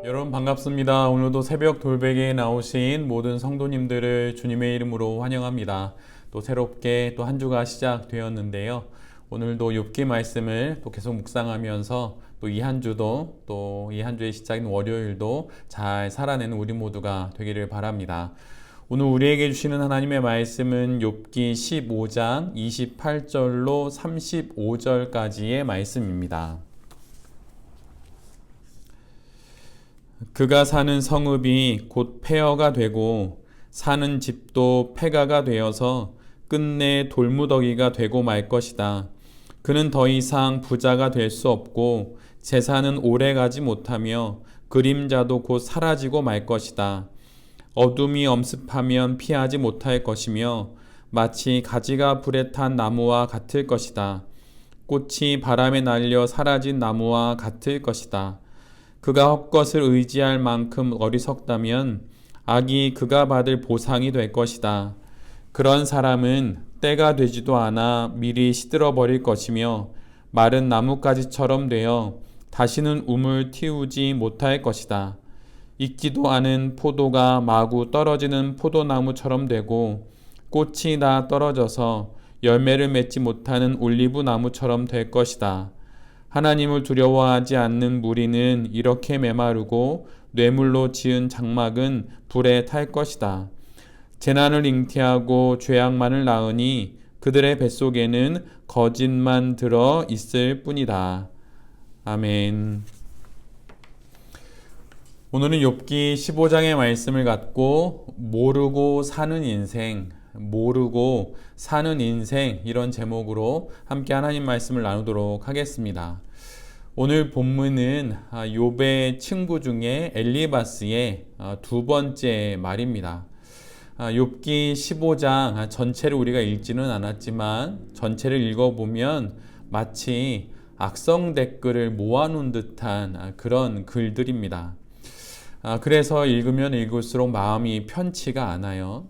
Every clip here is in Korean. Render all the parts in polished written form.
여러분 반갑습니다. 오늘도 새벽 돌베개에 나오신 모든 성도님들을 주님의 이름으로 환영합니다. 또 새롭게 또 한 주가 시작되었는데요. 오늘도 욥기 말씀을 또 계속 묵상하면서 또 이 한 주도 또 이 한 주의 시작인 월요일도 잘 살아내는 우리 모두가 되기를 바랍니다. 오늘 우리에게 주시는 하나님의 말씀은 욥기 15장 28절로 35절까지의 말씀입니다. 그가 사는 성읍이 곧 폐허가 되고 사는 집도 폐가가 되어서 끝내 돌무더기가 되고 말 것이다. 그는 더 이상 부자가 될 수 없고 재산은 오래가지 못하며 그림자도 곧 사라지고 말 것이다. 어둠이 엄습하면 피하지 못할 것이며 마치 가지가 불에 탄 나무와 같을 것이다. 꽃이 바람에 날려 사라진 나무와 같을 것이다. 그가 헛것을 의지할 만큼 어리석다면 악이 그가 받을 보상이 될 것이다. 그런 사람은 때가 되지도 않아 미리 시들어 버릴 것이며 마른 나뭇가지처럼 되어 다시는 움을 틔우지 못할 것이다. 익지도 않은 포도가 마구 떨어지는 포도나무처럼 되고 꽃이 다 떨어져서 열매를 맺지 못하는 올리브 나무처럼 될 것이다. 하나님을 두려워하지 않는 무리는 이렇게 메마르고 뇌물로 지은 장막은 불에 탈 것이다. 재난을 잉태하고 죄악만을 낳으니 그들의 뱃속에는 거짓만 들어 있을 뿐이다. 아멘. 오늘은 욥기 15장의 말씀을 갖고 모르고 사는 인생 이런 제목으로 함께 하나님 말씀을 나누도록 하겠습니다. 오늘 본문은 욥의 친구 중에 엘리바스의 두 번째 말입니다. 욥기 15장 전체를 우리가 읽지는 않았지만 전체를 읽어보면 마치 악성 댓글을 모아놓은 듯한 그런 글들입니다. 그래서 읽으면 읽을수록 마음이 편치가 않아요.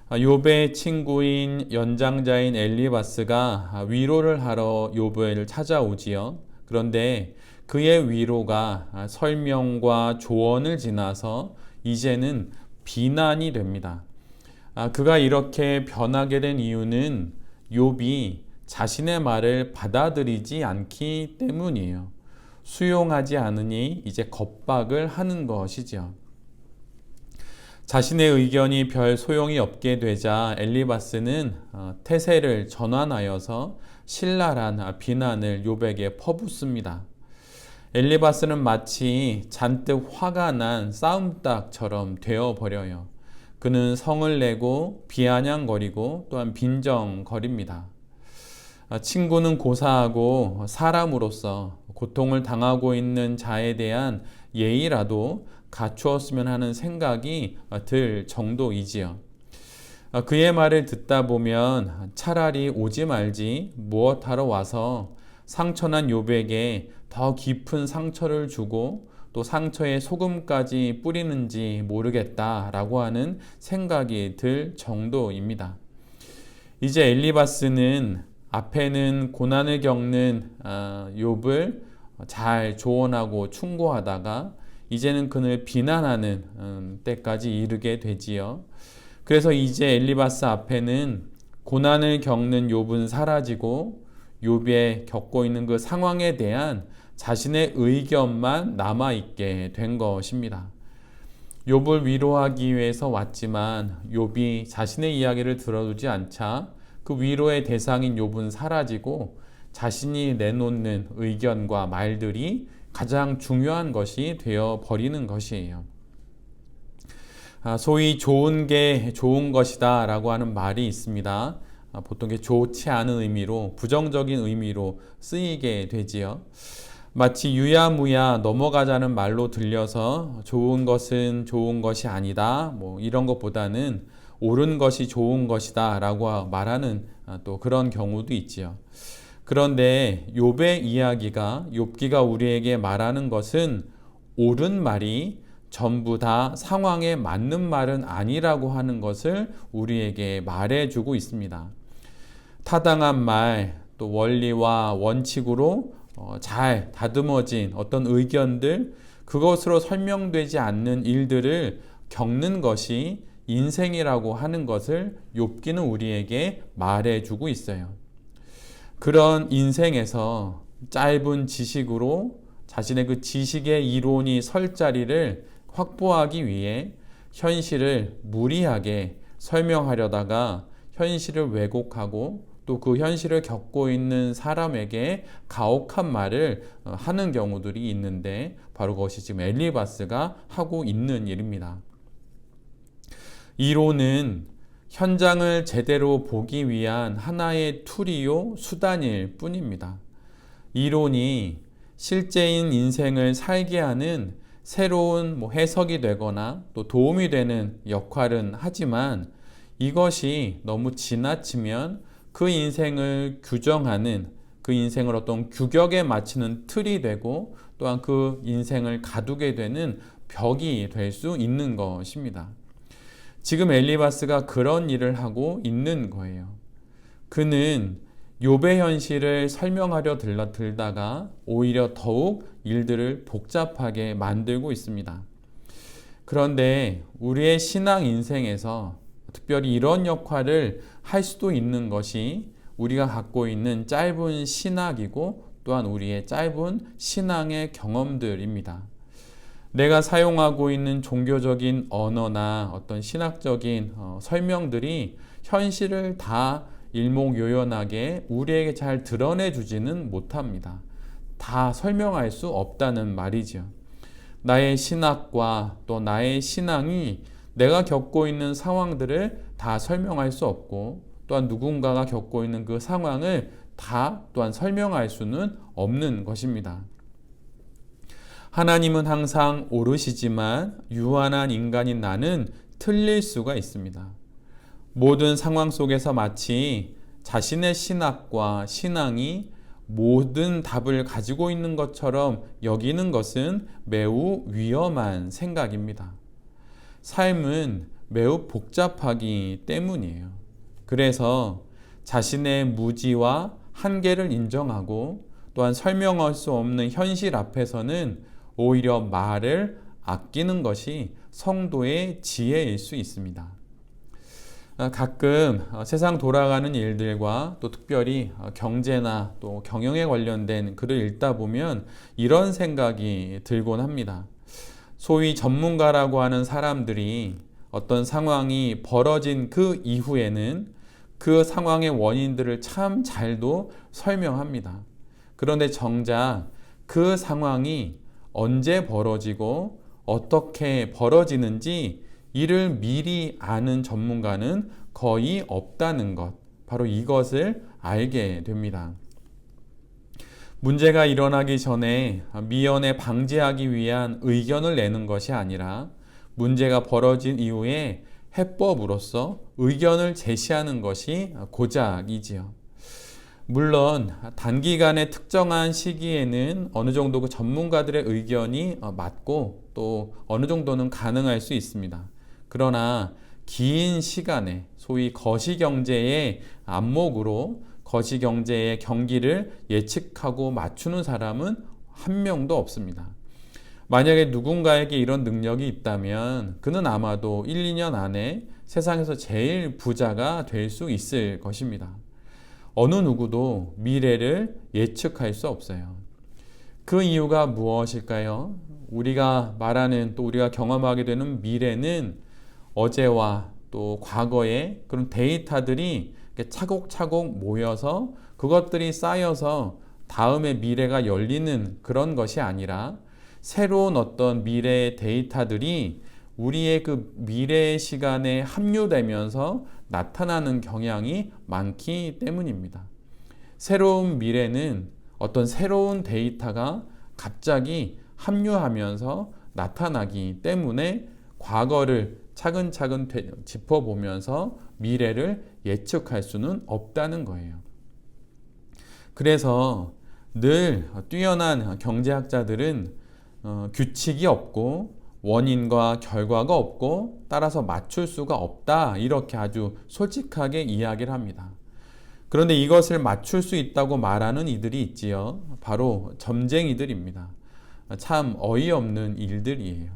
욥의 친구인 연장자인 엘리바스가 위로를 하러 욥을 찾아오지요. 그런데 그의 위로가 설명과 조언을 지나서 이제는 비난이 됩니다. 그가 이렇게 변하게 된 이유는 욥이 자신의 말을 받아들이지 않기 때문이에요. 수용하지 않으니 이제 겁박을 하는 것이죠. 자신의 의견이 별 소용이 없게 되자 엘리바스는 태세를 전환하여서 신랄한 비난을 욥에게 퍼붓습니다. 엘리바스는 마치 잔뜩 화가 난 싸움닭처럼 되어버려요. 그는 성을 내고 비아냥거리고 또한 빈정거립니다. 친구는 고사하고 사람으로서 고통을 당하고 있는 자에 대한 예의라도 갖추었으면 하는 생각이 들 정도이지요. 그의 말을 듣다 보면 차라리 오지 말지 무엇하러 와서 상처난 욥에게 더 깊은 상처를 주고 또 상처에 소금까지 뿌리는지 모르겠다라고 하는 생각이 들 정도입니다. 이제 엘리바스는 앞에는 고난을 겪는 욥을 잘 조언하고 충고하다가 이제는 그를 비난하는 때까지 이르게 되지요. 그래서 이제 엘리바스 앞에는 고난을 겪는 욥은 사라지고 욥이 겪고 있는 그 상황에 대한 자신의 의견만 남아있게 된 것입니다. 욥을 위로하기 위해서 왔지만 욥이 자신의 이야기를 들어주지 않자 그 위로의 대상인 욥은 사라지고 자신이 내놓는 의견과 말들이 가장 중요한 것이 되어 버리는 것이에요. 소위 좋은 게 좋은 것이다 라고 하는 말이 있습니다. 보통 좋지 않은 의미로 부정적인 의미로 쓰이게 되지요. 마치 유야무야 넘어가자는 말로 들려서 좋은 것은 좋은 것이 아니다 이런 것보다는 옳은 것이 좋은 것이다 라고 말하는 또 그런 경우도 있지요. 그런데 욥의 이야기가 욥기가 우리에게 말하는 것은 옳은 말이 전부 다 상황에 맞는 말은 아니라고 하는 것을 우리에게 말해주고 있습니다. 타당한 말, 또 원리와 원칙으로 잘 다듬어진 어떤 의견들, 그것으로 설명되지 않는 일들을 겪는 것이 인생이라고 하는 것을 욥기는 우리에게 말해주고 있어요. 그런 인생에서 짧은 지식으로 자신의 그 지식의 이론이 설 자리를 확보하기 위해 현실을 무리하게 설명하려다가 현실을 왜곡하고 또 그 현실을 겪고 있는 사람에게 가혹한 말을 하는 경우들이 있는데 바로 그것이 지금 엘리바스가 하고 있는 일입니다. 이론은 현장을 제대로 보기 위한 하나의 툴이요 수단일 뿐입니다. 이론이 실제인 인생을 살게 하는 새로운 해석이 되거나 또 도움이 되는 역할은 하지만 이것이 너무 지나치면 그 인생을 규정하는 그 인생을 어떤 규격에 맞추는 틀이 되고 또한 그 인생을 가두게 되는 벽이 될 수 있는 것입니다. 지금 엘리바스가 그런 일을 하고 있는 거예요. 그는 욥의 현실을 설명하려 들다가 오히려 더욱 일들을 복잡하게 만들고 있습니다. 그런데 우리의 신앙 인생에서 특별히 이런 역할을 할 수도 있는 것이 우리가 갖고 있는 짧은 신학이고 또한 우리의 짧은 신앙의 경험들입니다. 내가 사용하고 있는 종교적인 언어나 어떤 신학적인 설명들이 현실을 다 일목요연하게 우리에게 잘 드러내주지는 못합니다. 다 설명할 수 없다는 말이죠. 나의 신학과 또 나의 신앙이 내가 겪고 있는 상황들을 다 설명할 수 없고 또한 누군가가 겪고 있는 그 상황을 다 또한 설명할 수는 없는 것입니다. 하나님은 항상 옳으시지만 유한한 인간인 나는 틀릴 수가 있습니다. 모든 상황 속에서 마치 자신의 신학과 신앙이 모든 답을 가지고 있는 것처럼 여기는 것은 매우 위험한 생각입니다. 삶은 매우 복잡하기 때문이에요. 그래서 자신의 무지와 한계를 인정하고 또한 설명할 수 없는 현실 앞에서는 오히려 말을 아끼는 것이 성도의 지혜일 수 있습니다. 가끔 세상 돌아가는 일들과 또 특별히 경제나 또 경영에 관련된 글을 읽다 보면 이런 생각이 들곤 합니다. 소위 전문가라고 하는 사람들이 어떤 상황이 벌어진 그 이후에는 그 상황의 원인들을 참 잘도 설명합니다. 그런데 정작 그 상황이 언제 벌어지고 어떻게 벌어지는지 이를 미리 아는 전문가는 거의 없다는 것, 바로 이것을 알게 됩니다. 문제가 일어나기 전에 미연에 방지하기 위한 의견을 내는 것이 아니라 문제가 벌어진 이후에 해법으로서 의견을 제시하는 것이 고작이지요. 물론 단기간의 특정한 시기에는 어느 정도 그 전문가들의 의견이 맞고 또 어느 정도는 가능할 수 있습니다. 그러나 긴 시간에 소위 거시경제의 안목으로 거시경제의 경기를 예측하고 맞추는 사람은 한 명도 없습니다. 만약에 누군가에게 이런 능력이 있다면 그는 아마도 1, 2년 안에 세상에서 제일 부자가 될 수 있을 것입니다. 어느 누구도 미래를 예측할 수 없어요. 그 이유가 무엇일까요? 우리가 말하는 또 우리가 경험하게 되는 미래는 어제와 또 과거의 그런 데이터들이 차곡차곡 모여서 그것들이 쌓여서 다음의 미래가 열리는 그런 것이 아니라 새로운 어떤 미래의 데이터들이 우리의 그 미래의 시간에 합류되면서 나타나는 경향이 많기 때문입니다. 새로운 미래는 어떤 새로운 데이터가 갑자기 합류하면서 나타나기 때문에 과거를 차근차근 짚어보면서 미래를 예측할 수는 없다는 거예요. 그래서 늘 뛰어난 경제학자들은 규칙이 없고 원인과 결과가 없고 따라서 맞출 수가 없다, 이렇게 아주 솔직하게 이야기를 합니다. 그런데 이것을 맞출 수 있다고 말하는 이들이 있지요. 바로 점쟁이들입니다. 참 어이없는 일들이에요.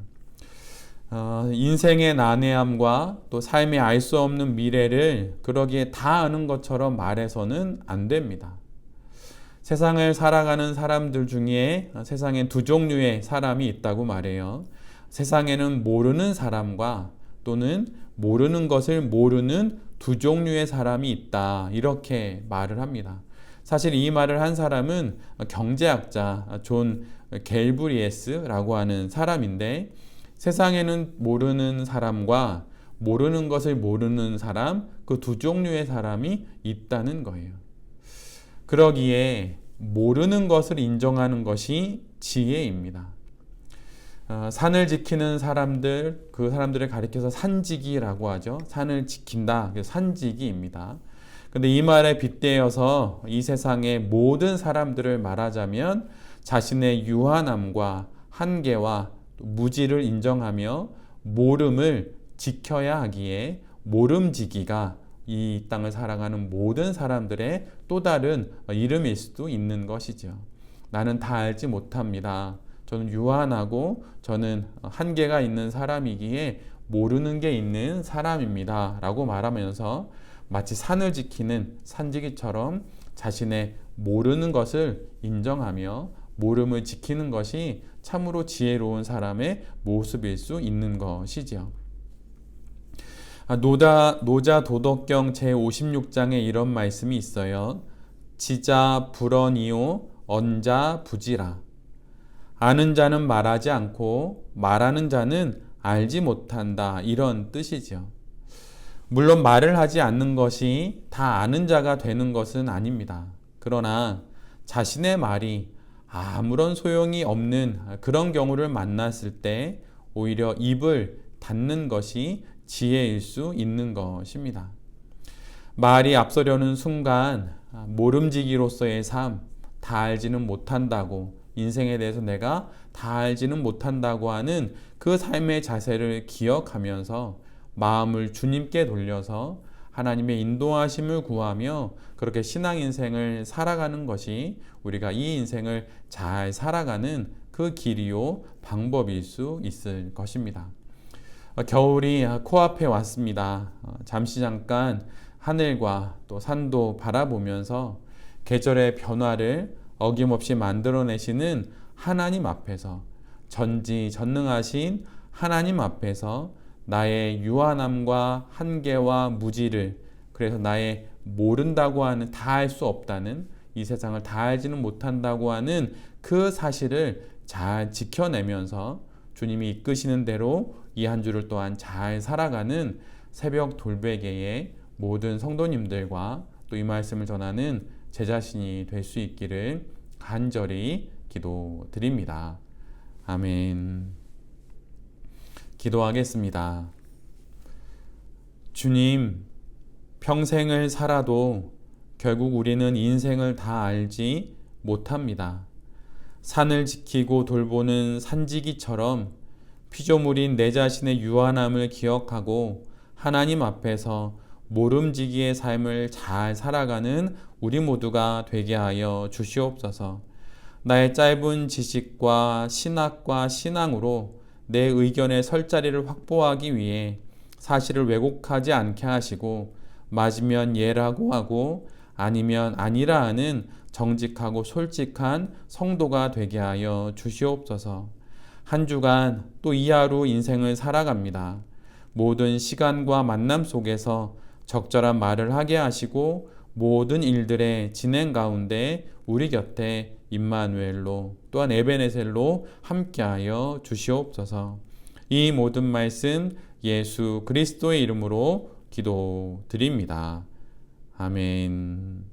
인생의 난해함과 또 삶의 알 수 없는 미래를 그러기에 다 아는 것처럼 말해서는 안 됩니다. 세상을 살아가는 사람들 중에 세상에 두 종류의 사람이 있다고 말해요. 세상에는 모르는 사람과 또는 모르는 것을 모르는 두 종류의 사람이 있다. 이렇게 말을 합니다. 사실 이 말을 한 사람은 경제학자 존 갤브리에스라고 하는 사람인데, 세상에는 모르는 사람과 모르는 것을 모르는 사람, 그 두 종류의 사람이 있다는 거예요. 그러기에 모르는 것을 인정하는 것이 지혜입니다. 산을 지키는 사람들, 그 사람들을 가리켜서 산지기라고 하죠. 산을 지킨다, 산지기입니다. 근데 이 말에 빗대어서 이 세상의 모든 사람들을 말하자면 자신의 유한함과 한계와 무지를 인정하며 모름을 지켜야 하기에 모름지기가 이 땅을 살아가는 모든 사람들의 또 다른 이름일 수도 있는 것이죠. 나는 다 알지 못합니다. 저는 유한하고 저는 한계가 있는 사람이기에 모르는 게 있는 사람입니다. 라고 말하면서 마치 산을 지키는 산지기처럼 자신의 모르는 것을 인정하며 모름을 지키는 것이 참으로 지혜로운 사람의 모습일 수 있는 것이죠. 노자 도덕경 제56장에 이런 말씀이 있어요. 지자 불언이요 언자 부지라. 아는 자는 말하지 않고 말하는 자는 알지 못한다. 이런 뜻이죠. 물론 말을 하지 않는 것이 다 아는 자가 되는 것은 아닙니다. 그러나 자신의 말이 아무런 소용이 없는 그런 경우를 만났을 때 오히려 입을 닫는 것이 지혜일 수 있는 것입니다. 말이 앞서려는 순간 모름지기로서의 삶, 다 알지는 못한다고, 인생에 대해서 내가 다 알지는 못한다고 하는 그 삶의 자세를 기억하면서 마음을 주님께 돌려서 하나님의 인도하심을 구하며 그렇게 신앙 인생을 살아가는 것이 우리가 이 인생을 잘 살아가는 그 길이요 방법일 수 있을 것입니다. 겨울이 코앞에 왔습니다. 잠깐 하늘과 또 산도 바라보면서 계절의 변화를 어김없이 만들어내시는 하나님 앞에서, 전지전능하신 하나님 앞에서 나의 유한함과 한계와 무지를, 그래서 나의 모른다고 하는, 다 알 수 없다는, 이 세상을 다 알지는 못한다고 하는 그 사실을 잘 지켜내면서 주님이 이끄시는 대로 이 한 주를 또한 잘 살아가는 새벽 돌베개의 모든 성도님들과 또 이 말씀을 전하는 제 자신이 될 수 있기를 간절히 기도드립니다. 아멘. 기도하겠습니다. 주님, 평생을 살아도 결국 우리는 인생을 다 알지 못합니다. 산을 지키고 돌보는 산지기처럼 피조물인 내 자신의 유한함을 기억하고 하나님 앞에서 모름지기의 삶을 잘 살아가는 우리 모두가 되게 하여 주시옵소서. 나의 짧은 지식과 신학과 신앙으로 내 의견의 설 자리를 확보하기 위해 사실을 왜곡하지 않게 하시고 맞으면 예라고 하고 아니면 아니라 하는 정직하고 솔직한 성도가 되게 하여 주시옵소서. 한 주간 또 이 하루 인생을 살아갑니다. 모든 시간과 만남 속에서 적절한 말을 하게 하시고 모든 일들의 진행 가운데 우리 곁에 임마누엘로 또한 에베네셀로 함께하여 주시옵소서. 이 모든 말씀 예수 그리스도의 이름으로 기도드립니다. 아멘.